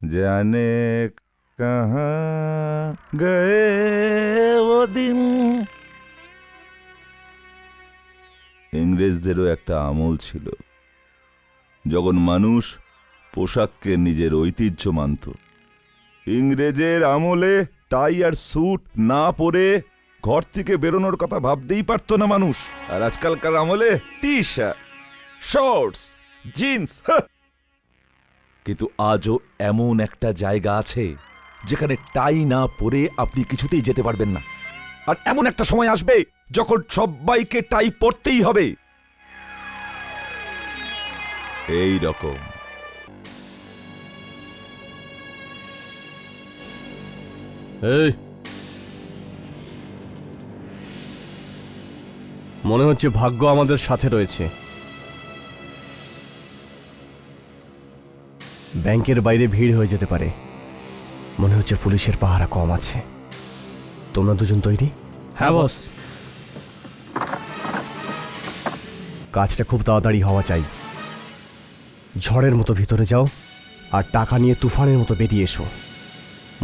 जाने कहाँ गए वो दिन। ইংরেজদেরও একটা আমল ছিল যখন মানুষ পোশাককে নিজের ঐতিহ্য মানত। ইংরেজের আমলে টাই আর স্যুট না পরে ঘর থেকে বেরোনোর কথা ভাবতেই পারতো না মানুষ। আর আজকালকার আমলে টি শার্ট, শর্টস, জিন্স। কিন্তু আজও এমন একটা জায়গা আছে যেখানে টাই না পরে আপনি কিছুতেই যেতে পারবেন না। আর এমন একটা সময় আসবে যখন সবাইকে টাই পরতেই হবে। এই রকম এই মনে হচ্ছে ভাগ্য আমাদের সাথে রয়েছে। ব্যাংকের বাইরে ভিড় হয়ে যেতে পারে। মনে হচ্ছে পুলিশের পাহারা কম আছে। তোমরা দুজন তৈরি? হ্যাঁ বস। কাজটা খুব তাড়াতাড়ি হওয়া চাই। ঝড়ের মতো ভিতরে যাও আর টাকা নিয়ে তুফানের মতো বেরিয়ে এসো।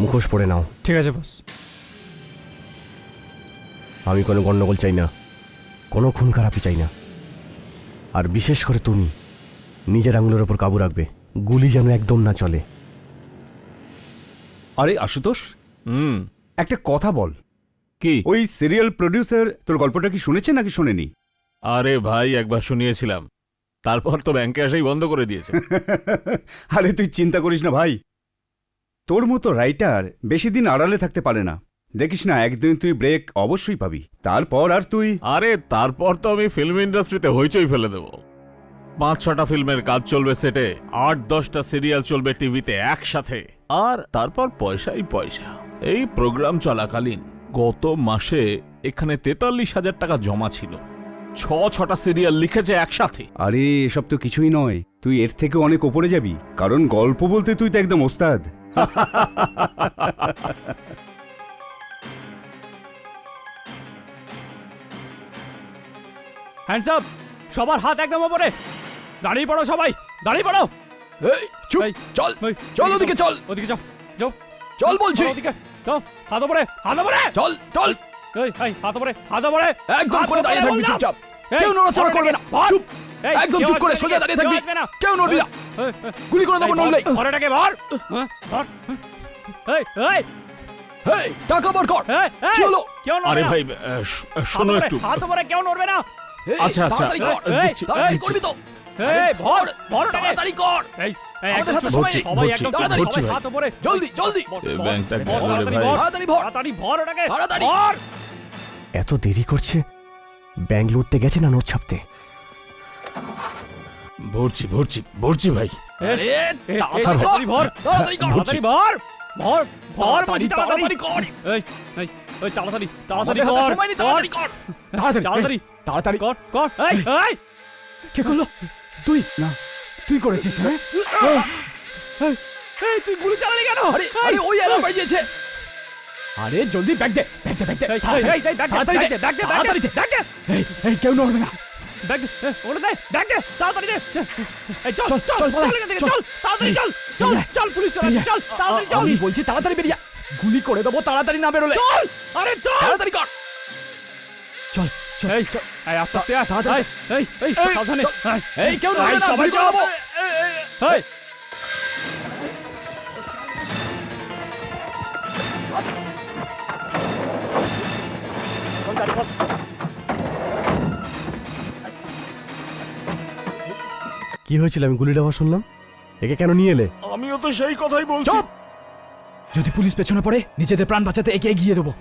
মুখোশ পরে নাও। ঠিক আছে বস। আমি কোনো গন্ডগোল চাই না, কোনো খুন খারাপি চাই না। আর বিশেষ করে তুমি নিজের আঙুলের ওপর কাবু রাখবে, গুলি যেন একদম না চলে। আরে আশুতোষ, একটা কথা বল। কি? ওই সিরিয়াল প্রডিউসার তোর গল্পটা কি শুনেছে নাকি শোনেনি? আরে ভাই, একবার শুনিয়েছিলাম, তারপর তো ব্যাংকে আসাই বন্ধ করে দিয়েছে। আরে তুই চিন্তা করিস না ভাই, তোর মতো রাইটার বেশি দিন আড়ালে থাকতে পারে না। দেখিস না, একদিন তুই ব্রেক অবশ্যই পাবি। তারপর আর তুই আরে তারপর তো আমি ফিল্ম ইন্ডাস্ট্রিতে হইচই ফেলে দেব। 5-6টা ফিল্মের কাজ চলবে সেটে, 8-10টা সিরিয়াল চলবে টিভিতে একসাথে, আর তারপর পয়সাই পয়সা। এই প্রোগ্রাম চলাকালীন গত মাসে এখানে 43,000 টাকা জমা ছিল। 6-6টা সিরিয়াল লিখেছে একসাথে। আরে এসব তো কিছুই নয়, তুই এর থেকে অনেক ওপরে যাবি। কারণ গল্প বলতে তুই তো একদম ওস্তাদ। হ্যান্ডস আপ, সবার হাত একদম উপরে। দাঁড়িয়ে পড়ো সবাই, দাঁড়িয়ে পড়ো। এই চুপ, চল চল ওদিকে, চল ওদিকে যাও, যাও চল বলছি, ওদিকে চল। হাত উপরে, হাত উপরে, চল চল। এই এই হাত উপরে, হাত উপরে, একদম হাত করে উপরে দাঁড়িয়ে থাকবি বললাম। চুপচাপ, এই, কেউ নড়াচড়া করবে না। ভর। চুপ, এই, একদম কেউ চুপ করে আসবে সোজা না, দাঁড়িয়ে কেউ থাকবি, আসবে না। কেউ নড়বি না। এই, গুলি করে দেবো নড়লেই। ভর এটাকে, ভর। ভর। এই এই এই টাকা বার কর। এই, এই, কি হলো? কেউ নড়বে আরে না। ভাই, শোনো হাত উপরে, একটু। হাত উপরে, কেউ নড়বে না। এই, আচ্ছা, আচ্ছা। তাড়াতাড়ি কর, এই, তাড়াতাড়ি এই, করবি তো। এই ভর, ভর এটাকে। তাড়াতাড়ি কর, এই এই, আমাদের একদম হাতে চুপ। সময় নেই। সবাই ভরছি, একদম চুপ, তাড়াতাড়ি, সবাই হাত উপরে। জলদি জলদি, এই ব্যাংকটা ভর, গেল রে তাড়াতাড়ি ভাই। ভর, তাড়াতাড়ি ভর। তাড়াতাড়ি ভর ওটাকে। তাড়াতাড়ি। ভর। এত দেরি করছে? ব্যাংক লুটতে গেছে না নোট ছাপতে? ভরছি ভরছি ভরছি ভাই। আরে এই, তাড়াতাড়ি কর, তাড়াতাড়ি ভর। তাড়াতাড়ি কর, তাড়াতাড়ি ভর, ভর, ভর বলছি, তাড়াতাড়ি কর। এই এই এই, তাড়াতাড়ি, তাড়াতাড়ি আমাদের হাতে কর, সময় নেই, কর, তাড়াতাড়ি কর। তাড়াতাড়ি, তাড়াতাড়ি, তাড়াতাড়ি কর, কর। এই এই কে করলো? তুই না, তুই করেছিস? হ্যাঁ, এই, এই, তুই গুলি চালালি কেন? আরে আরে ওই অ্যালার্ম বাজিয়েছে। আরে জলদি ব্যাগ দে, ব্যাগ দে, ব্যাগ দে, এই, তাড়াতাড়ি, এই, এই, ব্যাগ দে, তাড়াতাড়ি ব্যাগ দে, দে, ব্যাগ দে, তাড়াতাড়ি দে। ব্যাগ দে। এই কেউ নড়বে না। ব্যাগ দে, ওটা দে, ব্যাগ দে, তাড়াতাড়ি দে। এই চল, চল, চল, চল, চল, পালা, এখান থেকে, চল। চল, তাড়াতাড়ি চল, চল, বেরিয়ে আয়, চল, পুলিশ চলে আসছে, চল, তাড়াতাড়ি চল, আমি বলছি তাড়াতাড়ি বেরিয়ে আয়। গুলি করে দেবো তাড়াতাড়ি না বেরোলে। চল, আরে চল। তাড়াতাড়ি কর। চল চল, এই চল। এই, আস্তে আস্তে আয়, তাড়াতাড়ি। এই এই, এই, সাবধানে। চল। এই, এই কেউ নড়বে এই, না, সবাই গুলি করে চল। দেবো। এই কি হয়েছিল? আমি গুলির আওয়াজ শুনলাম। একে কেন নিয়ে এলে? আমিও তো সেই কথাই বলছি। চুপ! যদি পুলিশ পেছনে পড়ে নিজেদের প্রাণ বাঁচাতে একে এগিয়ে দেবো।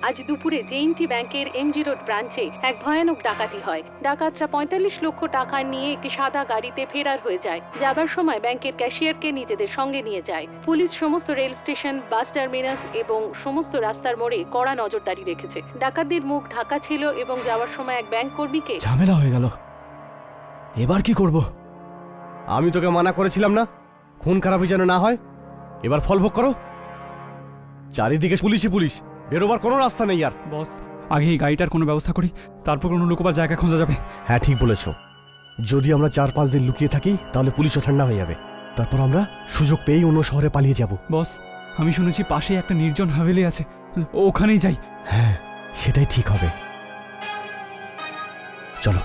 আজ দুপুরে জেএনটি ব্যাংকের এমজি রোড ব্রাঞ্চে এক ভয়ানক ডাকাতি হয়। ডাকাতরা 45 লক্ষ টাকা নিয়ে একটি সাদা গাড়িতে ফেরার হয়ে যায়। যাবার সময় ব্যাংকের ক্যাশিয়ারকে নিজেদের সঙ্গে নিয়ে যায়। পুলিশ সমস্ত রেল স্টেশন, বাস টার্মিনাস এবং সমস্ত রাস্তার মোড়ে কড়া নজরদারি রেখেছে। ডাকাতদের মুখ ঢাকা ছিল এবং যাওয়ার সময় এক ব্যাংক কর্মীকে ঝামেলা হয়ে গেল, এবার কি করব? আমি তোকে মানা করেছিলাম না খুন খারাপি যেন না হয়? এবার ফল ভোগ করো। চারিদিকে পুলিশই পুলিশ, বেরোবার কোনো রাস্তা নেই আর। বস, আগে এই গাড়িটার কোনো ব্যবস্থা করি, তারপর কোনো লুকোবার জায়গা খোঁজা যাবে। হ্যাঁ ঠিক বলেছ, যদি আমরা 4-5 দিন লুকিয়ে থাকি তাহলে পুলিশও ঠান্ডা হয়ে যাবে, তারপর আমরা সুযোগ পেয়েই অন্য শহরে পালিয়ে যাব। বস, আমি শুনেছি পাশেই একটা নির্জন হাভেলি আছে, ওখানেই যাই। হ্যাঁ সেটাই ঠিক হবে, চলো।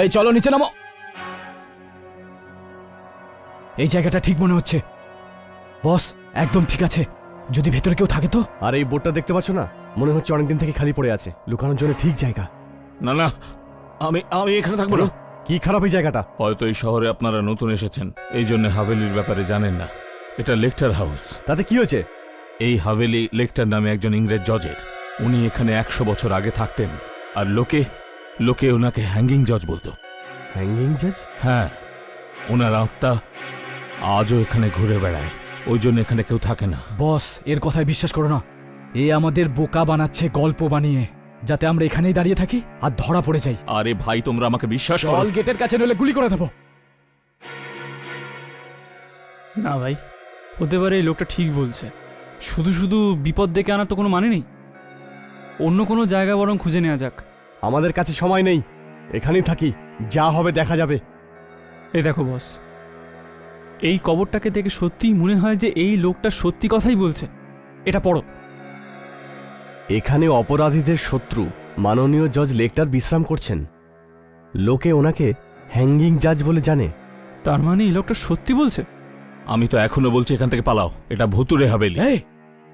এই চলো নিচে নামো। এই জায়গাটা ঠিক মনে হচ্ছে। বস একদম ঠিক আছে, যদি ভেতরে কেউ থাকে তো। আর এই বোর্ডটা দেখতে পাচ্ছ না, মনে হচ্ছে অনেকদিন থেকে খালি পড়ে আছে, লুকানোর জন্য ঠিক জায়গা। না না, আমি আমি এখানে থাকবো না। কি খারাপ এই জায়গাটা? হয়তো এই শহরে আপনারা নতুন এসেছেন, এই জন্য হাভেলির ব্যাপারে জানেন না। এটা লেকটার হাউস। তাতে কি হয়েছে? এই হাভেলি লেকটার নামে একজন ইংরেজ জজের। উনি এখানে 100 বছর আগে থাকতেন, আর লোকে লোকে ওনাকে হ্যাঙ্গিং জজ বলতো। হ্যাঙ্গিং জাজ? হ্যাঁ, ওনার আত্মা আজও এখানে ঘুরে বেড়ায়, ওই জন্য এখানে কেউ থাকে না। বস এর কথায় বিশ্বাস করো না, এ আমাদের বোকা বানাচ্ছে গল্প বানিয়ে, যাতে আমরা এখানেই দাঁড়িয়ে থাকি আর ধরা পড়ে যাই। আরে ভাই, তোমরা আমাকে বিশ্বাস করো। চল গেটের কাছে নইলে গুলি করে দেবো। না ভাই, হতে পারে এই লোকটা ঠিক বলছে। শুধু শুধু বিপদ ডেকে আনার তো কোনো মানে নেই, অন্য কোনো জায়গা বরং খুঁজে নেওয়া যাক। আমাদের কাছে সময় নেই, এখানেই থাকি, যা হবে দেখা যাবে। এই দেখো বস, এই কবরটাকে দেখে সত্যিই মনে হয় যে এই লোকটা সত্যি কথাই বলছে। এটা পড়ো। এখানে অপরাধীদের শত্রু মাননীয় জজ লেকটার বিশ্রাম করছেন, লোকে ওনাকে হ্যাঙ্গিং জাজ বলে জানে। তার মানে এই লোকটা সত্যি বলছে। আমি তো এখনো বলছি এখান থেকে পালাও, এটা ভুতুরে হাভেলি। এই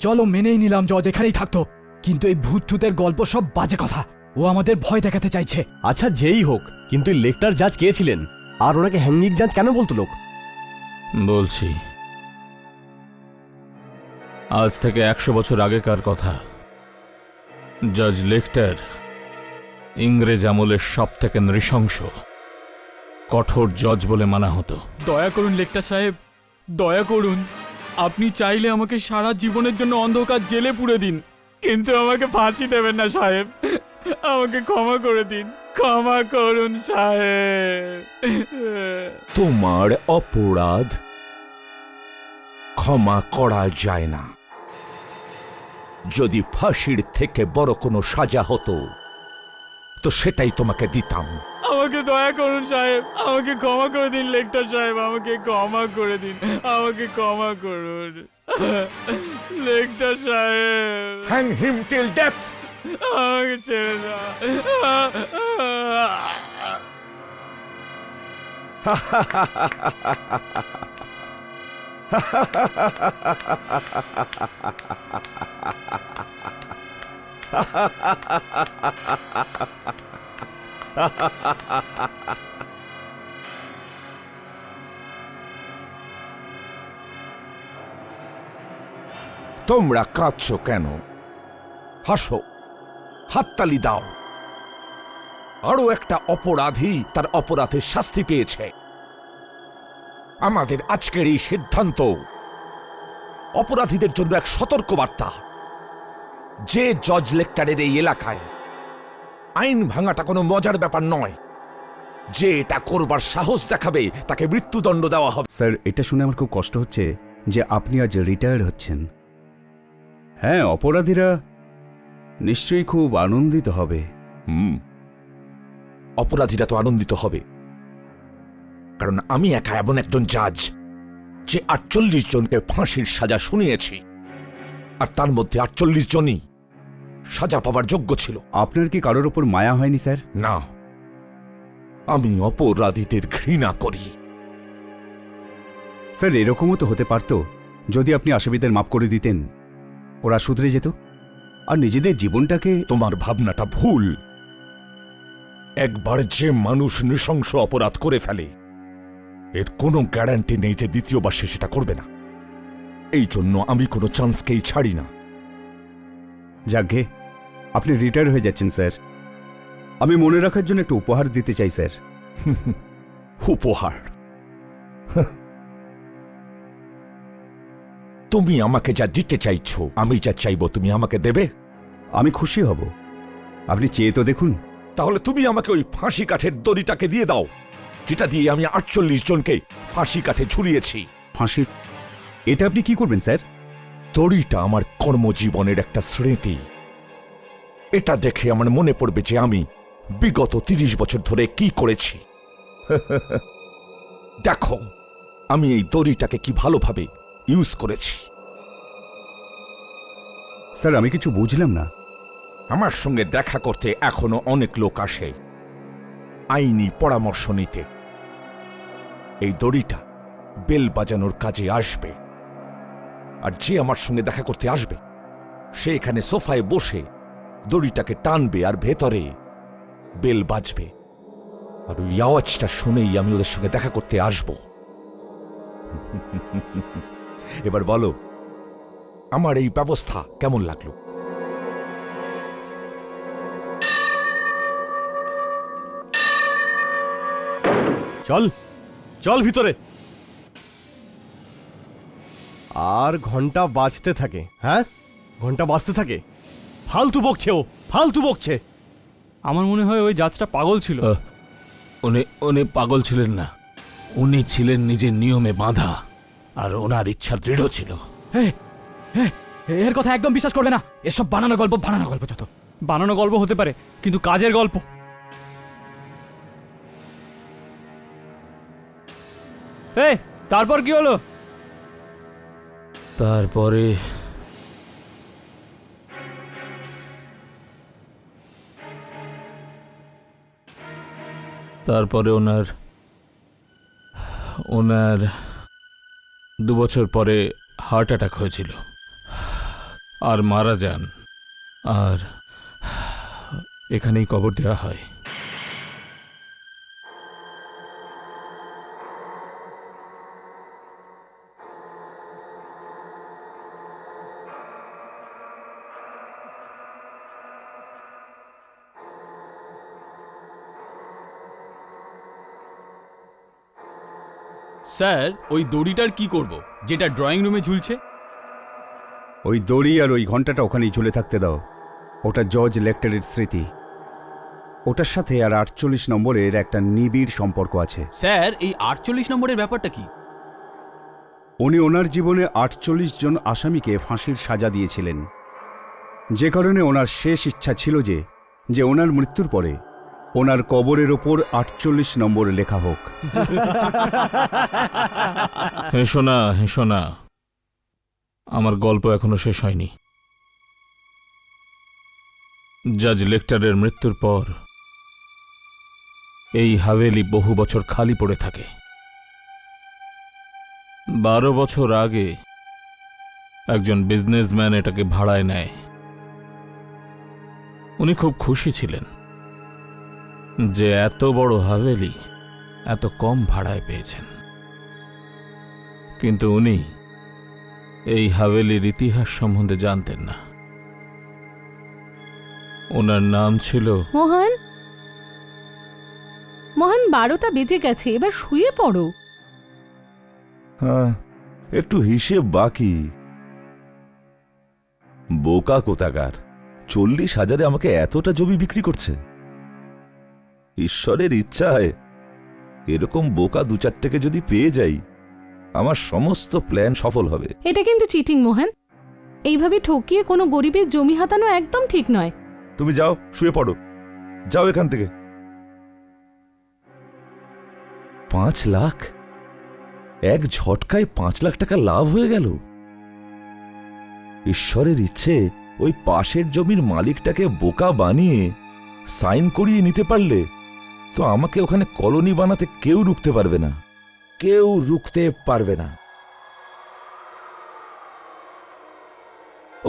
চলো, মেনেই নিলাম জজ এখানেই থাকতো, কিন্তু এই ভূত টুতের গল্প সব বাজে কথা, ও আমাদের ভয় দেখাতে চাইছে। আচ্ছা যেই হোক, কিন্তু এই লেকটার জাজ কে ছিলেন, আর ওনাকে হ্যাঙ্গিং জাজ কেন বলতো লোক? বলছি, আজ থেকে 100 বছর আগেকার কথা। জজ লেকটার ইংরেজ আমলের সব থেকে নৃশংস, কঠোর জজ বলে মানা হতো। দয়া করুন লেকটার সাহেব, দয়া করুন। আপনি চাইলে আমাকে সারা জীবনের জন্য অন্ধকার জেলে পুরে দিন, কিন্তু আমাকে ফাঁসি দেবেন না সাহেব। আমাকে ক্ষমা করে দিন, ক্ষমা করুন সাহেব। তোমার অপরাধ ক্ষমা করা যায় না। যদি ফাঁসির থেকে বড় কোনো সাজা হতো তো সেটাই তোমাকে দিতাম। আমাকে দয়া করুন সাহেব, আমাকে ক্ষমা করে দিন লেকটার সাহেব, আমাকে ক্ষমা করে দিন, আমাকে ক্ষমা করুন লেকটার সাহেব। হ্যাং হিম টিল ডেথ। আমাকে ছেড়ে দাও। তোমরা কাঁদছো কেন? হাসো, হাততালি দাও। আরো একটা অপরাধী তার অপরাধের শাস্তি পেয়েছে। আমাদের আজকের এই সিদ্ধান্ত অপরাধীদের জন্য এক সতর্কবার্তা। যে জজ লেকটারের এই এলাকায় আইন ভাঙাটা কোনো মজার ব্যাপার নয়। যে এটা করবার সাহস দেখাবে তাকে মৃত্যুদণ্ড দেওয়া হবে। স্যার, এটা শুনে আমার খুব কষ্ট হচ্ছে যে আপনি আজ রিটায়ার হচ্ছেন। হ্যাঁ, অপরাধীরা নিশ্চয়ই খুব আনন্দিত হবে। অপরাধীরা তো আনন্দিত হবে, কারণ আমি একা এমন একজন জাজ যে 48 জনকে ফাঁসির সাজা শুনিয়েছি, আর তার মধ্যে 48 জনই সাজা পাবার যোগ্য ছিল। আপনার কি কারোর ওপর মায়া হয়নি স্যার? না, আমি অপরাধীদের ঘৃণা করি। স্যার, এরকমও তো হতে পারত যদি আপনি আসামিদের মাফ করে দিতেন, ওরা শুধরে যেত আর নিজেদের জীবনটাকে। তোমার ভাবনাটা ভুল। একবার যে মানুষ নৃশংস অপরাধ করে ফেলে, এর কোনো গ্যারান্টি নেই যে দ্বিতীয়বার সে সেটা করবে না। এই জন্য আমি কোনো চান্সকেই ছাড়ি না। যাকে আপনি রিটায়ার হয়ে যাচ্ছেন স্যার, আমি মনে রাখার জন্য একটা উপহার দিতে চাই স্যার। উপহার? তুমি আমাকে যা দিতে চাইছো, আমি যা চাইবো তুমি আমাকে দেবে? আমি খুশি হব, আপনি চেয়ে তো দেখুন। তাহলে তুমি আমাকে ওই ফাঁসি কাঠের দড়িটাকে দিয়ে দাও, যেটা দিয়ে আমি 48 জনকে ফাঁসি কাঠে ঝুলিয়েছি। ফাঁসির? এটা আপনি কি করবেন স্যার? দড়িটা আমার কর্মজীবনের একটা স্মৃতি। এটা দেখে আমার মনে পড়বে যে আমি বিগত 30 বছর ধরে কি করেছি। দেখো আমি এই দড়িটাকে কি ভালোভাবে ইউজ করেছি। স্যার আমি কিছু বুঝলাম না। আমার সঙ্গে দেখা করতে এখনো অনেক লোক আসে আইনি পরামর্শ নিতে। এই দড়িটা বেল বাজানোর কাজে আসবে, আর যে আমার সঙ্গে দেখা করতে আসবে সে এখানে সোফায় বসে দড়িটাকে টানবে আর ভেতরে বেল বাজবে, আর ওই আওয়াজটা শুনেই আমি ওদের সঙ্গে দেখা করতে আসব। এবার বলো আমার এই ব্যবস্থা কেমন লাগলো? চল চল ভিতরে। আর ঘন্টা বাজতে থাকে। হ্যাঁ, ঘন্টা বাজতে থাকে। ফালতু বকছে ও, ফালতু বকছে। আমার মনে হয় ওই জাজটা পাগল ছিল। উনি পাগল ছিলেন না, উনি ছিলেন নিজের নিয়মে বাঁধা, আর ওনার ইচ্ছা দৃঢ় ছিল। এর কথা একদম বিশ্বাস করবে না, এসব বানানো গল্প যত। বানানো গল্প হতে পারে, কিন্তু কাজের গল্প। তারপর কি হলো? তারপরে ওনার 2 বছর পরে হার্ট অ্যাটাক হয়েছিল আর মারা যান, আর এখানেই কবর দেওয়া হয়। স্যার ওই দড়িটার কি করব, যেটা ড্রয়িং রুমে ঝুলছে? ওই দড়ি আর ওই ঘন্টাটা ওখানেই ঝুলে থাকতে দাও। ওটা জর্জ লেক্টারের স্মৃতি। ওটার সাথে আর 48 নম্বরের একটা নিবিড় সম্পর্ক আছে। স্যার এই 48 নম্বরের ব্যাপারটা কি? উনি ওনার জীবনে 48 জন আসামিকে ফাঁসির সাজা দিয়েছিলেন, যে কারণে ওনার শেষ ইচ্ছা ছিল যে ওনার মৃত্যুর পরে ওনার কবরের ওপর 48 নম্বর লেখা হোক। হেসো না, আমার গল্প এখনো শেষ হয়নি। জাজ লেক্টারের মৃত্যুর পর এই হাভেলি বহু বছর খালি পড়ে থাকে। 12 বছর আগে একজন বিজনেসম্যান এটাকে ভাড়ায় নেয়। উনি খুব খুশি ছিলেন যে এত বড় হাভেলি এত কম ভাড়ায় পেয়েছেন, কিন্তু উনি এই হাভেলির ইতিহাস সম্বন্ধে জানতেন না। ওনার নাম ছিল মোহন। 12টা বেজে গেছে, এবার শুয়ে পড়ো। হ্যাঁ, একটু হিসেব বাকি। বোকা কোথাকার, 40,000-এ আমাকে এতটা জমি বিক্রি করছে। ঈশ্বরের ইচ্ছায় এরকম বোকা 2-4টেকে যদি পেয়ে যাই, আমার সমস্ত প্ল্যান সফল হবে। এটা কিন্তু চিটিং মোহন। এইভাবে ঠকিয়ে কোনো গরিবের জমি হাতানো একদম ঠিক নয়। তুমি যাও, শুয়ে পড়ো, যাও এখান থেকে। 5 লাখ? এক ঝটকায় 5 লাখ টাকা লাভ হয়ে গেল। ঈশ্বরের ইচ্ছে ওই পাশের জমির মালিকটাকে বোকা বানিয়ে সাইন করিয়ে নিতে পারলে তো আমাকে ওখানে কলোনি বানাতে কেউ রুখতে পারবে না, কেউ রুখতে পারবে না।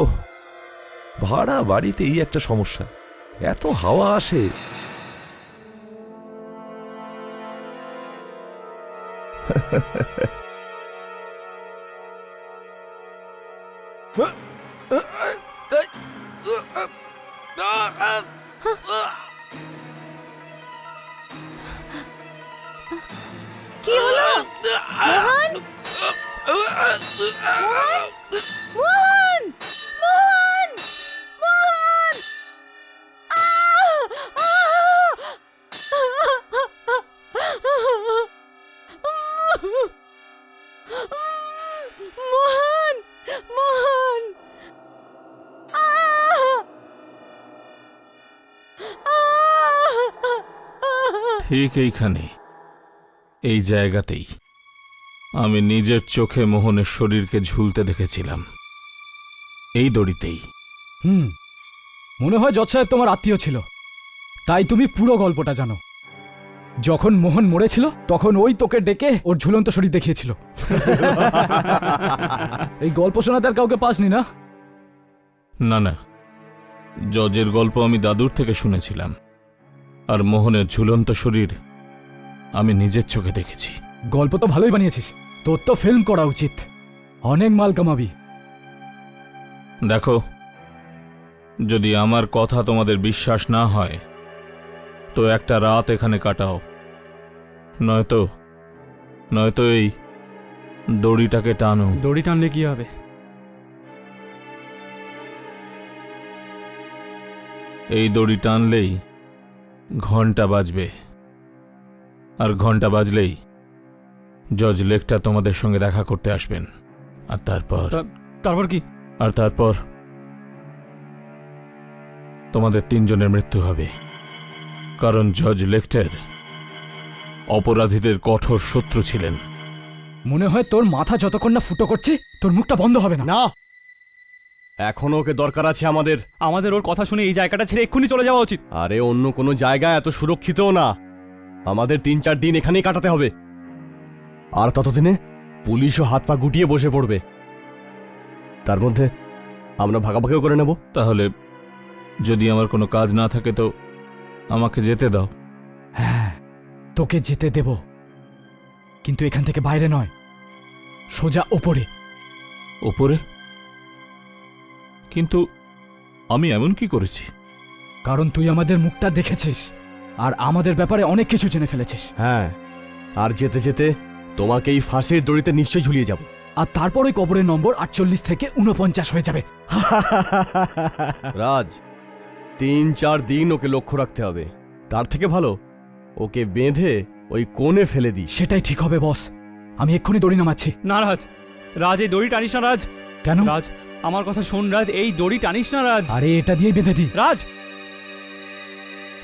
ওহ, ভাড়া বাড়িতে এই একটা সমস্যা, এত হাওয়া আসে। কি হলো মোহন? মোহন! মোহন! মোহন! মোহন! মোহন! ঠিক এইখানে, এই জায়গাতেই আমি নিজের চোখে মোহনের শরীরকে ঝুলতে দেখেছিলাম, এই দড়িতেই। মনে হয় জজ সাহেব তোমার আত্মীয় ছিল, তাই তুমি পুরো গল্পটা জানো। যখন মোহন মরেছিল তখন ওই তোকে ডেকে ওর ঝুলন্ত শরীর দেখিয়েছিল। এই গল্প শোনাতে আর কাউকে পাসনি না? না না, জজের গল্প আমি দাদুর থেকে শুনেছিলাম, আর মোহনের ঝুলন্ত শরীর আমি নিজের চোখে দেখেছি। গল্প তো ভালোই বানিয়েছিস, তোর তো ফিল্ম করা উচিত, অনেক মাল কামাবি। দেখো, যদি আমার কথা তোমাদের বিশ্বাস না হয় তো একটা রাত এখানে কাটাও, নয়তো এই দড়িটাকে টানো। দড়ি টানলে কি হবে? এই দড়ি টানলেই ঘন্টা বাজবে, আর ঘন্টা বাজলেই জজ লেকটা তোমাদের সঙ্গে দেখা করতে আসবেন। আর তারপর কি? তারপর তোমাদের তিনজনের মৃত্যু হবে, কারণ জজ লেকটার অপরাধীদের কঠোর শত্রু ছিলেন। মনে হয় তোর মাথা যতক্ষণ না ফুটো করছে তোর মুখটা বন্ধ হবে না। না, এখনো ওকে দরকার আছে আমাদের। আমাদের ওর কথা শুনে এই জায়গাটা ছেড়ে এক্ষুনি চলে যাওয়া উচিত। আরে অন্য কোনো জায়গা এত সুরক্ষিতও না, আমাদের 3-4 দিন এখানেই কাটাতে হবে। আর ততদিনে পুলিশও হাত পা গুটিয়ে বসে পড়বে, তার মধ্যে আমরা ভাগাভাগিও করে নেব। তাহলে যদি আমার কোনো কাজ না থাকে তো আমাকে যেতে দাও। হ্যাঁ, তোকে যেতে দেব, কিন্তু এখান থেকে বাইরে নয়, সোজা ওপরে। ওপরে? কিন্তু আমি এমন কি করেছি? কারণ তুই আমাদের মুখটা দেখেছিস আর আমাদের ব্যাপারে অনেক কিছু জেনে ফেলেছিস। হ্যাঁ, আর যেতে যেতে তোমাকেই ফাঁসির দড়িতে নিশ্চয়ই ঝুলিয়ে যাব। আর তারপর ওই কবরের নম্বর 48 থেকে 49 হয়ে যাবে। রাজ, 3-4 দিন ওকে লক্ষ্য রাখতে হবে, তার থেকে ভালো ওকে বেঁধে ওই কোণে ফেলে দিই। সেটাই ঠিক হবে বস, আমি এক্ষুনি দড়ি নামাচ্ছি। না রাজ, রাজ এই দড়ি টানিস না রাজ। কেন? রাজ আমার কথা শোন রাজ, এই দড়ি টানিস না রাজ। আরে এটা দিয়ে বেঁধে দি। রাজ,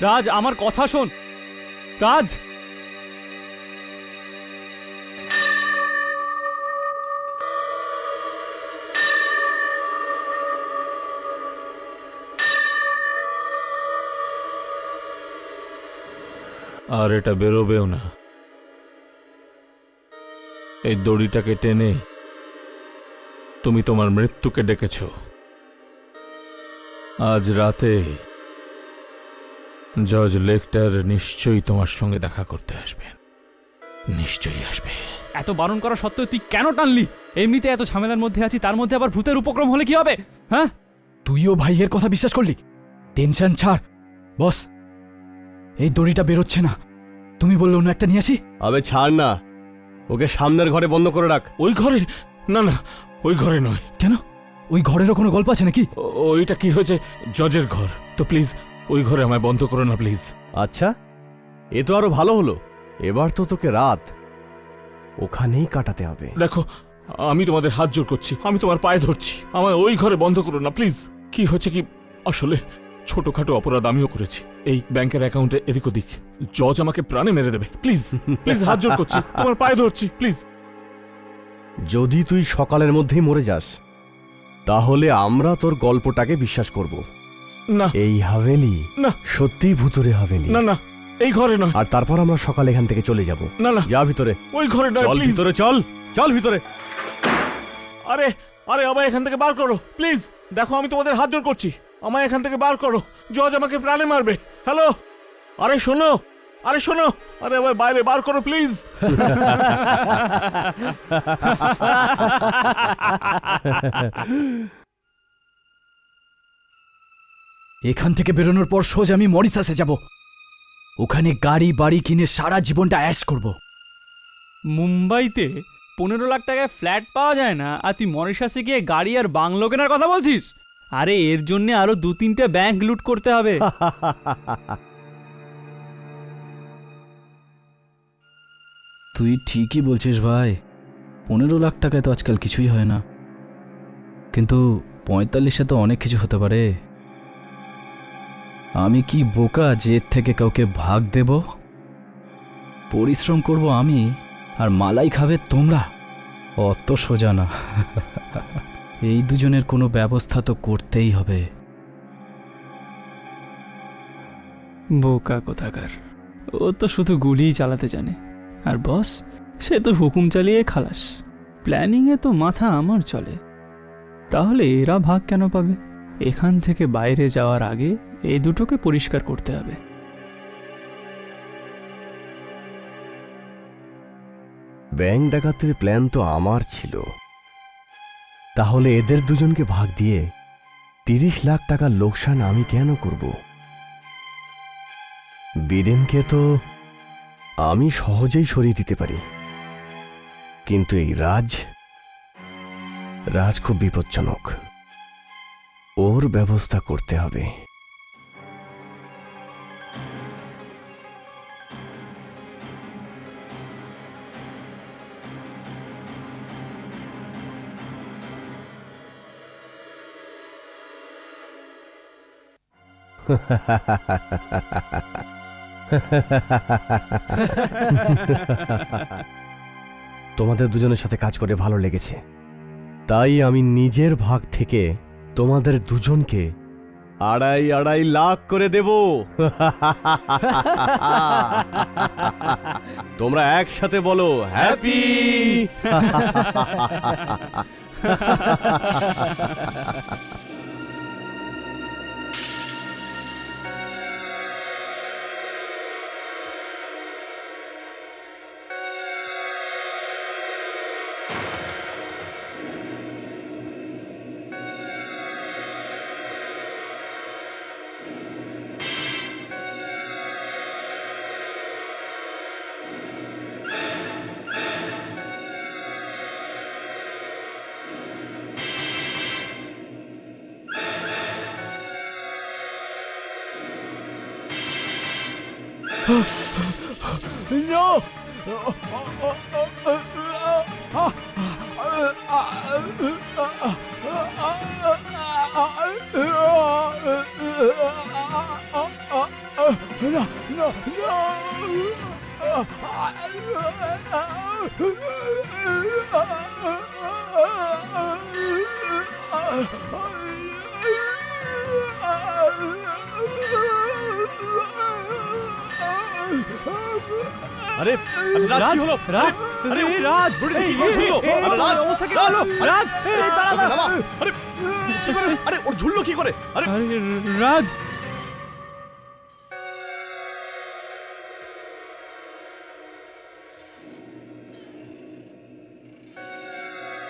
রাজ আমার কথা শোন রাজ। আর এটা বেরোবেও না। এই দড়িটাকে টেনে তুমি তোমার মৃত্যুকে ডেকেছ। আজ রাতে জজ লেকটার নিশ্চয়ই তোমার সঙ্গে দেখা করতে আসবেন, নিশ্চয়ই আসবে। এত বারণ করা সত্ত্বেও তুই কেন টানলি? এমনিতে এত ঝামেলার মধ্যে আছি, তার মধ্যে আবার ভূতের উপক্রম হলে কি হবে? হ্যাঁ, তুইও ভাইয়ের কথা বিশ্বাস করলি? টেনশন ছাড় বস, এই দড়িটা বেরোচ্ছে না, তুমি বললো অন্য একটা নিয়ে আসি। আবে ছাড় না, ওকে সামনের ঘরে বন্ধ করে রাখ। ওই ঘরে? না না, ওই ঘরে নয়। কেন? ওই ঘরেরও কোনো গল্প আছে নাকি? ওইটা কি হয়েছে? জজের ঘর তো, প্লিজ ওই ঘরে আমায় বন্ধ করো না প্লিজ। আচ্ছা, এ তো আরো ভালো হলো, এবার তো তোকে রাত ওখানেই কাটাতে হবে। দেখো, আমি তোমাদের হাত জোর করছি, আমি তোমার পায়ে ধরছি, আমায় ওই ঘরে বন্ধ করো না প্লিজ। কি হয়েছে কি, আসলে ছোটখাটো অপরাধ আমিও করেছি, এই ব্যাংকের অ্যাকাউন্টে এদিক ওদিক। জজ আমাকে প্রাণে মেরে দেবে, প্লিজ প্লিজ হাত জোর করছি, তোমার পায়ে ধরছি প্লিজ। যদি তুই সকালের মধ্যেই মরে যাস তাহলে আমরা তোর গল্পটাকে বিশ্বাস করব। না এই হাভেলি না, সত্যিই ভুতুরে হাভেলি। না না, এই ঘরে নয়। আর তারপর আমরা সকালে এখান থেকে চলে যাব। না না, যা ভিতরে, ওই ঘরে নয় চল প্লিজ। ভিতরে, চল চল ভিতরে। আরে আরে, আমায় এখান থেকে বার করো প্লিজ। দেখো, আমি তোমাদের হাত জোর করছি, আমায় এখান থেকে বার করো, জজ আমাকে প্রাণে মারবে। হ্যালো, আরে শোনো, আরে শোনো, আরে ভাই বাইরে বার করো প্লিজ। এখান থেকে বেরোনোর পর সোজা আমি মরিসাসে যাব। ওখানে গাড়ি বাড়ি কিনে সারা জীবনটা অ্যাশ করব। মুম্বাইতে 15 লাখ টাকায় ফ্ল্যাট পাওয়া যায় না, আর তুই মরিশাসে গিয়ে গাড়ি আর বাংলো কেনার কথা বলছিস? আরে এর জন্য আরো 2-3টে ব্যাংক লুট করতে হবে। তুই ঠিকই বলছিস ভাই, 15 লাখ টাকায় তো আজকাল কিছুই হয় না, কিন্তু 45-এ তো অনেক কিছু হতে পারে। আমি কি বোকা যে এর থেকে কাউকে ভাগ দেব? পরিশ্রম করব আমি আর মালাই খাবে তোমরা? অত সোজা না। এই দুজনের কোনো ব্যবস্থা তো করতেই হবে। বোকা কোথাকার, ও তো শুধু গুলিই চালাতে জানে, আর বস সে তো হুকুম চালিয়ে খালাস। প্ল্যানিংয়ে তো মাথা আমার চলে। তাহলে এরা ভাগ কেন পাবে? এখান থেকে বাইরে যাওয়ার আগে এই দুটোকে পরিষ্কার করতে হবে। ব্যাংক ডাকাতির প্ল্যান তো আমার ছিল, তাহলে এদের দুজনকে ভাগ দিয়ে 30 লাখ টাকা লোকসান আমি কেন করব? বীরেনকে তো আমি সহজেই সরিয়ে দিতে পারি, কিন্তু এই রাজ খুব বিপজ্জনক। ওর ব্যবস্থা করতে হবে। তোমাদের দুজনের সাথে কাজ করে ভালো লেগেছে, তাই আমি নিজের ভাগ থেকে তোমাদের দুজনকে 2.5 লাখ করে দেব। তোমরা একসাথে বলো হ্যাপি। No! আরে রাজ, কি হলো? আরে রাজ, কি হলো? রাজ অবস্থা কি হলো? রাজ, দাঁড়া। আরে কি করে? আরে ওর ঝুললো কি করে? আরে রাজ,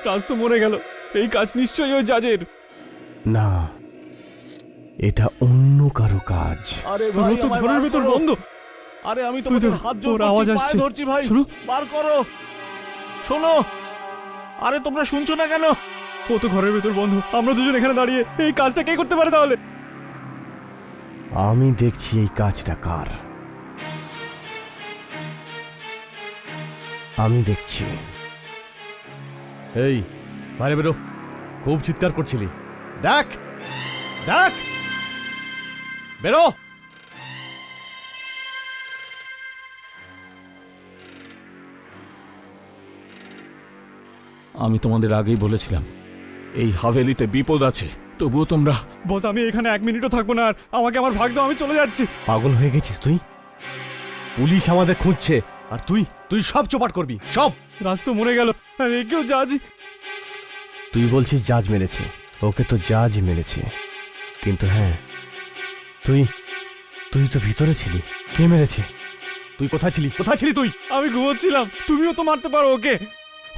রাজ তো মরে গেল। এই কাজ নিশ্চয়ই ওই জাজের। না, এটা অন্য কারো কাজ। আরে ভাই তো ঘরের ভেতর বন্ধ। আরে আমি তোমাদের হাত জোড় ওর আওয়াজ করছি, আসছে। পায়ে ধরছি ভাই, শুনো। বার করো। শোনো, আরে তোমরা শুনছো না কেন? ও তো ঘরের ভেতর বন্ধ। আমরা দুজন এখানে দাঁড়িয়ে এই কাজটা কে করতে পারে তাহলে? আমি দেখছি এই কাজটা কার। আমি দেখছি। এই বাইরে বেরো, খুব চিৎকার করছিলি। দেখ দেখ, বেরো। আমি তোমাদের আগেই বলেছিলাম এই হাভেলিতে বিপদ আছে, তবুও তোমরা। বস, আমি এখানে 1 মিনিটও থাকবো না। আর আমাকে আমার ভাগ দাও, আমি চলে যাচ্ছি। পাগল হয়ে গেছিস তুই? পুলিশ আমাদের খুঁজছে, আর তুই সব চোপাট করবি, সব। রাজ তো মরে গেল, আর একেও জাজ। তুই বলছিস জাজ মেরেছে? ওকে তো জাজ মেরেছে, কিন্তু হ্যাঁ, তুই তো ভিতরে ছিলি। কে মেরেছে? তুই কোথায় ছিলি? কোথায় ছিলি তুই? আমি ঘুমোচ্ছিলাম, তুমিও তো মারতে পারো ওকে।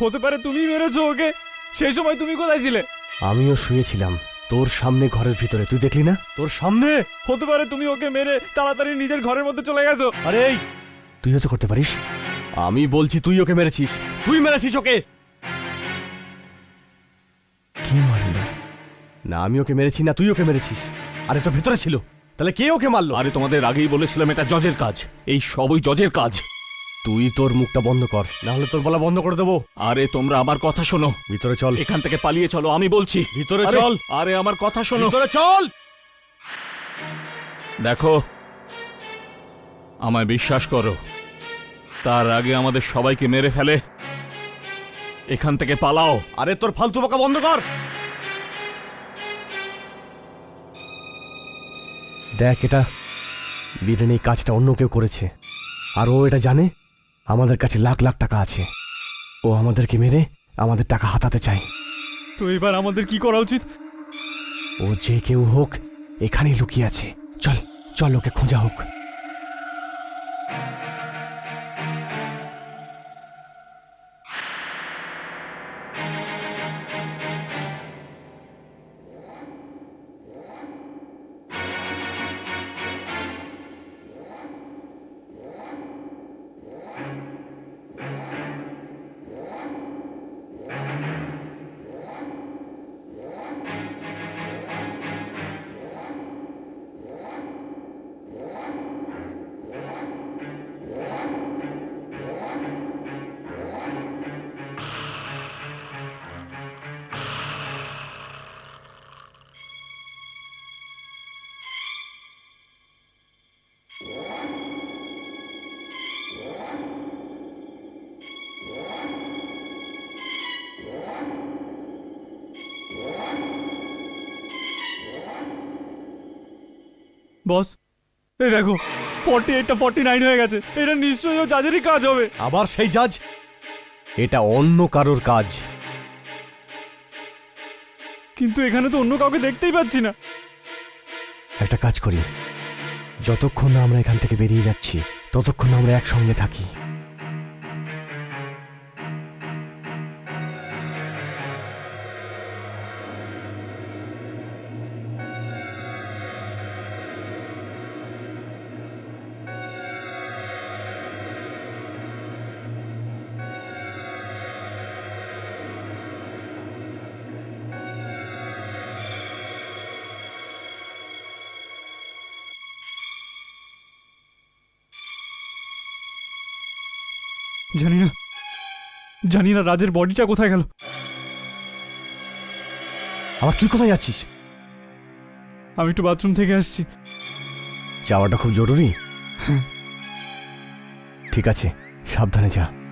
হতে পারে তুমি মেরেছো ওকে। সেই সময় তুমি কোথায় ছিলে? আমিও শুয়েছিলাম তোর সামনে, ঘরের ভিতরে। তুই দেখলি না? তোর সামনে। হতে পারে তুমি ওকে মেরে তাড়াতাড়ি নিজের ঘরের মধ্যে চলে গেছো। আরে এই, তুইও তো করতে পারিস। আমি বলছি তুই ওকে মেরেছিস। তুই মেরেছিস ওকে। কে মারল? না আমি ওকে মেরেছি, না তুই ওকে মেরেছিস। আরে তো ভেতরে ছিল, তাহলে কে ওকে মারলো? আরে তোমাদের আগেই বলেছিলাম এটা জজের কাজ, এই সবই জজের কাজ। তুই তোর মুখটা বন্ধ কর, না হলে তোর বলা বন্ধ করে দেবো। আরে তোমরা আমার কথা শোনো, ভিতরে চল। এখান থেকে পালিয়ে চলো, আমি বলছি। ভিতরে আরে- চল। আরে আমার কথা শোনো। ভিতরে চল। দেখো, আমায় বিশ্বাস করো, তার আগে আমাদের সবাইকে মেরে ফেলে এখান থেকে পালাও। আরে তোর ফালতু বকা বন্ধ কর। দেখ, এটা বীরেন এই কাজটা অন্য কেউ করেছে, আর ও এটা জানে আমাদের কাছে লাখ লাখ টাকা আছে। ও আমাদেরকে মেরে আমাদের টাকা হাতাতে চায়। তো এবার আমাদের কি করা উচিত? ও যে কেউ হোক এখানেই লুকিয়ে আছে। চল চল, ওকে খোঁজা হোক। বস, এই দেখো 48টা 49 হয়ে গেছে। এটা নিশ্চয়ই ও জাজেরই কাজ হবে। আবার সেই জাজ? এটা অন্য কারোর কাজ। কিন্তু এখানে তো অন্য কাউকে দেখতেই পাচ্ছি না। একটা কাজ করি, যতক্ষণ না আমরা এখান থেকে বেরিয়ে যাচ্ছি ততক্ষণ আমরা একসঙ্গে থাকি। জানি না রাজের বডিটা কোথায় গেল। আবার তুই কোথায় যাচ্ছিস? আমি একটু বাথরুম থেকে আসছি। যাওয়াটা খুব জরুরি? ঠিক আছে, সাবধানে যা।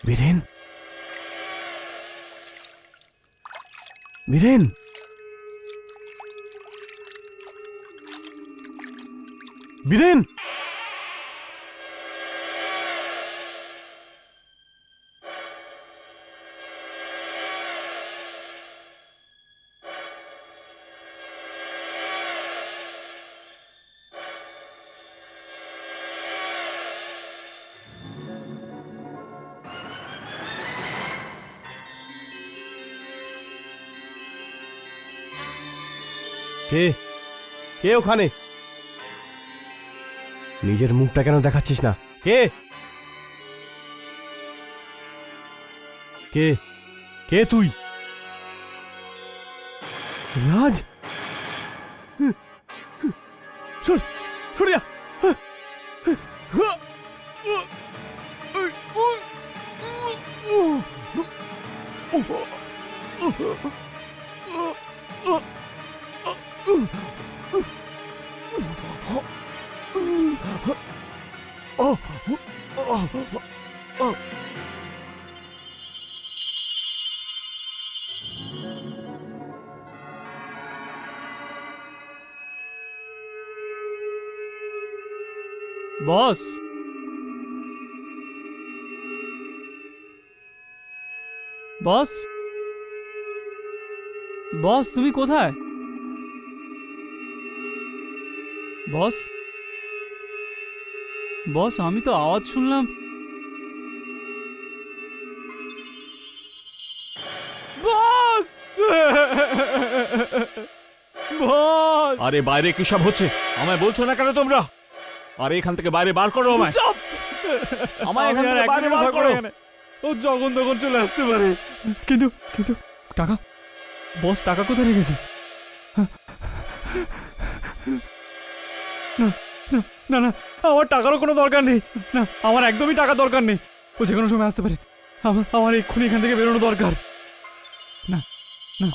বীরেন, বীরেন, বীরেন, কে কে ওখানে? নিজের মুখটা কেন দেখাচ্ছিস না? কে কে কে তুই? রাজ, সর, সরে যা। বস, বস, বস তুমি কোথায়? বস, বস আমি তো আওয়াজ শুনলাম। বস, বস, আরে বাইরে কি সব হচ্ছে? আমায় বলছো না কেন তোমরা? আরে এখান থেকে বাইরে বার করো আমায়। চুপ! আমায় এখান আমি আর থেকে এক বাইরে মিনিটও বার থাকবো করো। না এখানে। ও যখন তখন চলে আসতে পারে। কিন্তু কিন্তু টাকা, বস টাকা কোথায় রেখেছে? না না না না, আমার টাকারও কোনো দরকার নেই। না, আমার একদমই টাকা দরকার নেই। ও যে কোনো সময় আসতে পারে। আমার এক্ষুনি এখান থেকে বেরোনো দরকার।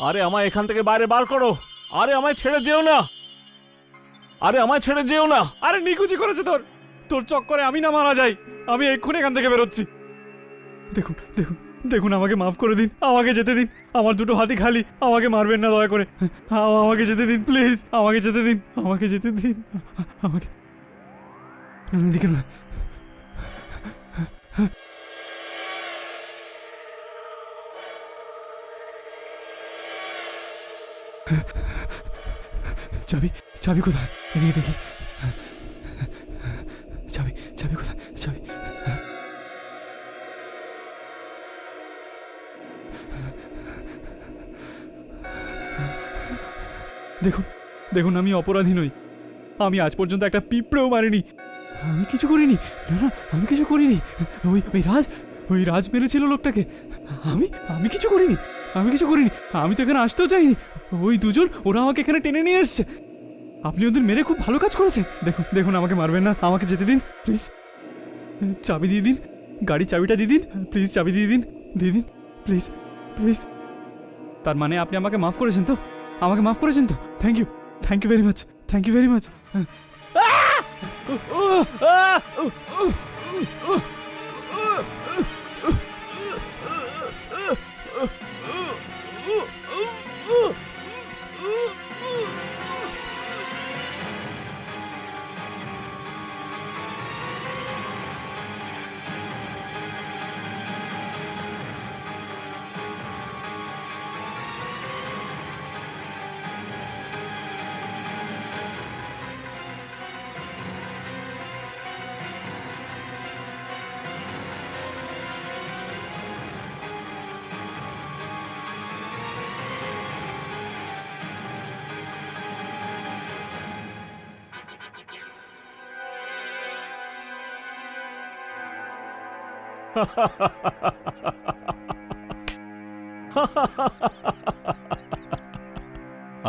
আরে আমায় এখান থেকে বাইরে বার করো। আরে আমায় ছেড়ে যেও না। আরে আমায় ছেড়ে যেও না। আরে নিকুচি করেছে তোর, তোর চক্করে আমি না মারা যাই। আমি এক্ষুনি এখান থেকে বেরোচ্ছি। দেখুন দেখুন দেখুন, আমাকে মাফ করে দিন, আমাকে যেতে দিন। আমার দুটো হাতই খালি, আমাকে মারবেন না দয়া করে। আমাকে যেতে দিন প্লিজ, আমাকে যেতে দিন, আমাকে যেতে দিন, আমাকে। না না, এদিকে না। চাবি, চাবি কোথায়? এদিকে দেখি। চাবি, চাবি কোথায়? চাবি। দেখুন দেখুন, আমি অপরাধী নই। আমি আজ পর্যন্ত একটা পিঁপড়েও মারিনি। আমি কিছু করিনি। না না, আমি কিছু করিনি। ওই রাজ মেরেছিল লোকটাকে। আমি আমি কিছু করিনি। আমি কিছু করিনি। আমি তো এখানে আসতেও চাইনি। ওই দুজন, ওরা আমাকে এখানে টেনে নিয়ে এসছে। আপনি ওদের মেরে খুব ভালো কাজ করেছেন। দেখুন দেখুন, আমাকে মারবেন না, আমাকে যেতে দিন প্লিজ। চাবি দিয়ে দিন, গাড়ির চাবিটা দিয়ে দিন প্লিজ। চাবি দিয়ে দিন, দিয়ে দিন প্লিজ প্লিজ। তার মানে আপনি আমাকে মাফ করেছেন তো? আমাকে মাফ করেছেন তো? Thank you, thank you very much, thank you very much.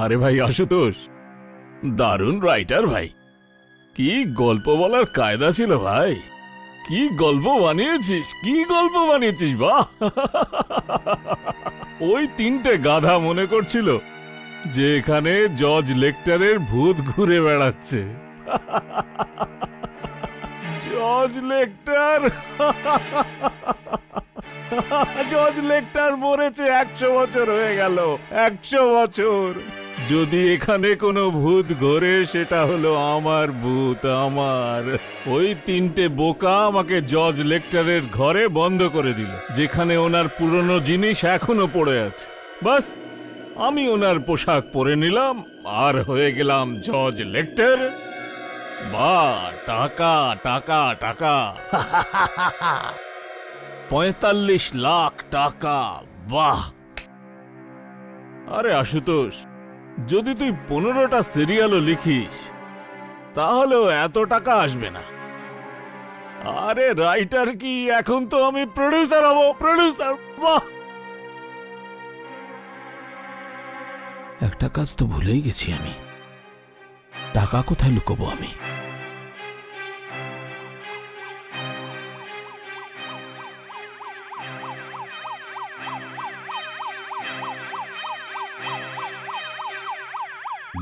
আরে ভাই আশুতোষ, দারুণ রাইটার ভাই। কি গল্প বলার কায়দা ছিল ভাই। কি গল্প বানিয়েছিস, কি গল্প বানিয়েছিস, বাহ। ওই তিনটে গাধা মনে করছিল যে এখানে জজ লেকটারের ভূত ঘুরে বেড়াচ্ছে। জজ লেকটার। জর্জ লেকটার মরেছে 100 বছর হয়ে গেল, 100 বছর। যদি এখানে কোনো ভূত ঘোরে সেটা হলো আমার ভূত, আমার। ওই 3টে বোকা আমাকে জর্জ লেকটারের ঘরে বন্ধ করে দিল, যেখানে ওনার পুরনো জিনিস এখনো পড়ে আছে। বাস আমি ওনার পোশাক পরে নিলাম আর হয়ে গেলাম জর্জ লেকটার। বাহ, টাকা টাকা টাকা! 45 লাখ টাকা, বাহ! আরে আশুতোষ, যদি তুই 15টা সিরিয়ালও লিখিস তাহলেও এত টাকা আসবে না। আরে রাইটার কি, এখন তো আমি প্রডিউসার হব, প্রডিউসার! বাহ! একটা কাজ তো ভুলেই গেছি আমি, টাকা কোথায় লুকোবো আমি?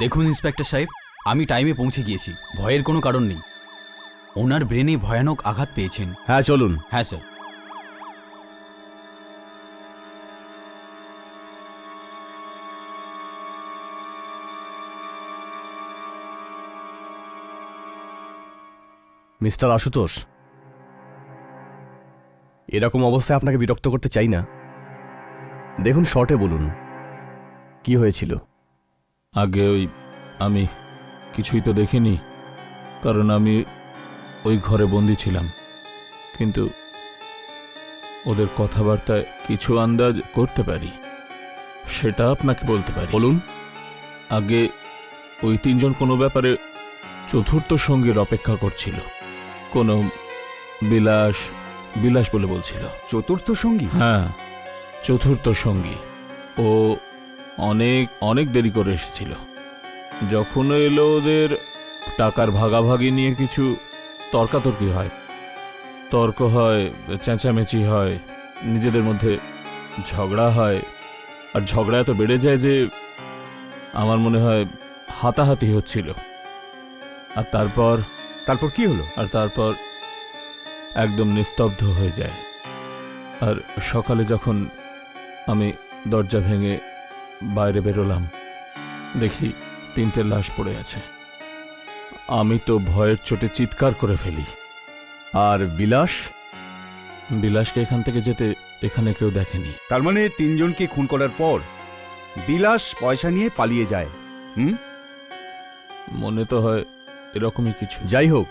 দেখুন ইন্সপেক্টর সাহেব, আমি টাইমে পৌঁছে গিয়েছি, ভয়ের কোনো কারণ নেই। ওনার ব্রেনে ভয়ানক আঘাত পেয়েছেন। হ্যাঁ, চলুন। হ্যাঁ স্যার। মিস্টার আশুতোষ, এরকম অবস্থায় আপনাকে বিরক্ত করতে চাই না। দেখুন, শর্টে বলুন কি হয়েছিল। আগে আমি কিছুই তো দেখিনি, কারণ আমি ওই ঘরে বন্দি ছিলাম। কিন্তু ওদের কথাবার্তায় কিছু আন্দাজ করতে পারি, সেটা আপনাকে বলতে পারি। বলুন। আগে ওই 3জন কোনো ব্যাপারে চতুর্থ সঙ্গীর অপেক্ষা করছিল। কোনো বিলাস বিলাস বলে বলছিল। চতুর্থ সঙ্গী? হ্যাঁ, চতুর্থ সঙ্গী। ও অনেক অনেক দেরি করে এসেছিল। যখন এলো ওদের টাকার ভাগাভাগি নিয়ে কিছু তর্কাতর্কি হয়, তর্ক হয়, চেঁচামেচি হয়, নিজেদের মধ্যে ঝগড়া হয়। আর ঝগড়া এত বেড়ে যায় যে আমার মনে হয় হাতাহাতি হচ্ছিল। আর তারপর কি হলো? তারপর একদম নিস্তব্ধ হয়ে যায়। আর সকালে যখন আমি দরজা ভেঙে বাইরে বেরোলাম, দেখি 3টে লাশ পড়ে আছে। আমি তো ভয়ের চোটে চিৎকার করে ফেলি। আর বিলাস? বিলাসকে এখান থেকে যেতে এখানে কেউ দেখেনি। তার মানে 3জনকে খুন করার পর বিলাস পয়সা নিয়ে পালিয়ে যায়। মনে তো হয় এরকমই কিছু। যাই হোক,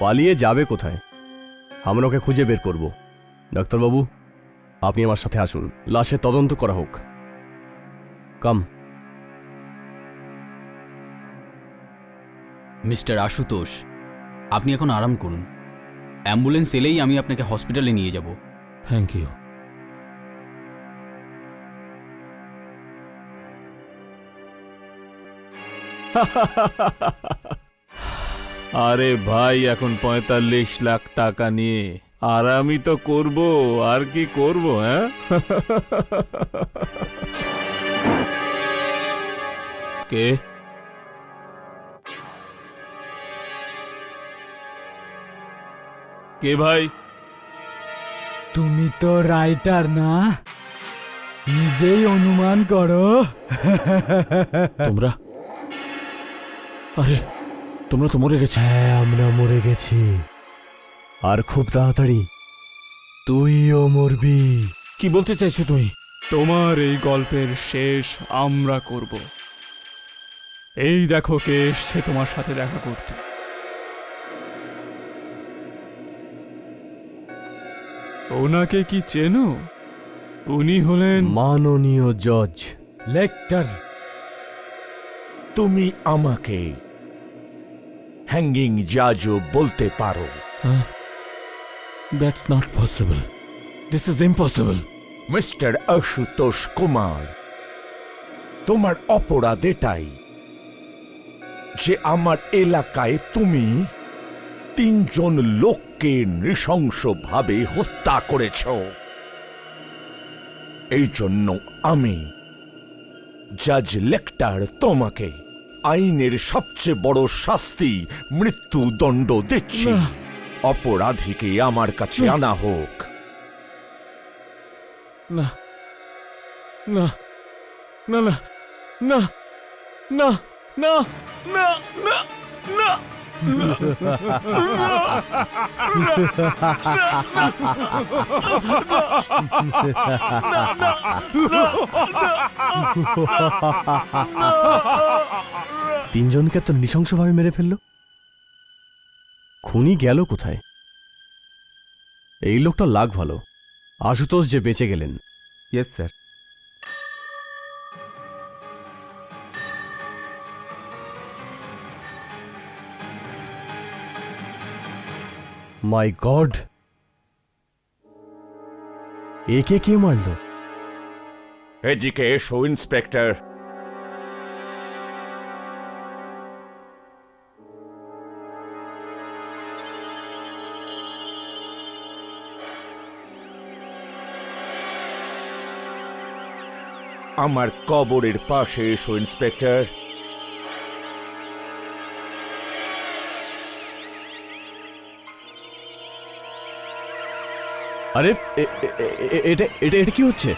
পালিয়ে যাবে কোথায় আমরা ওকে খুঁজে বের করব। ডাক্তারবাবু, আপনি আমার সাথে আসুন, লাশের তদন্ত করা হোক। কাম। মিস্টার আশুতোষ, আপনি এখন আরাম করুন। অ্যাম্বুলেন্স এলেই আমি আপনাকে হসপিটালে নিয়ে যাব। Thank you. আরে ভাই, এখন 45 লাখ টাকা নিয়ে আরামই তো করব, আর কি করব? হ্যাঁ, কে? কে ভাই? তুমি তো রাইটার না, নিজেই অনুমান করো। তোমরা? আরে তোমরা তো মরে গেছো। হ্যাঁ, আমরা মরে গেছি, আর খুব তাড়াতাড়ি তুইও মরবি। কি বলতে চাইছো তুমি? তোমার এই গল্পের শেষ আমরা করব। এই দেখো কে এসছে তোমার সাথে দেখা করতে। ওনাকে কি চেনো? উনি হলেন মাননীয় জজ লেকটার। তুমি আমাকে হ্যাঙ্গিং জাজও বলতে পারো? That's not possible, this is impossible. Mister Ashutosh Kumar, তোমার অপরাধ এটাই যে আমার এলাকায় তুমি 3জন লোককে নৃশংসভাবে হত্যা করেছ। এই জন্য আমি জাজ লেকটার তোমাকে আইনের সবচেয়ে বড় শাস্তি, মৃত্যুদণ্ড দিচ্ছি। অপরাধীকে আমার কাছে আনা হোক। না না না না না না না না না না তিনজনকে তো নৃশংসভাবে মেরে ফেললো। খুনি গেল কোথায়? এই লোকটা লাগ ভালো, আশুতোষ যে বেঁচে গেলেন। Yes sir. মাই গড, একে কে মারলো? এদিকে এসো ইন্সপেক্টর। আমার কবরের পাশে এসো ইন্সপেক্টর। আরে এটা এটা এটা কি হচ্ছে?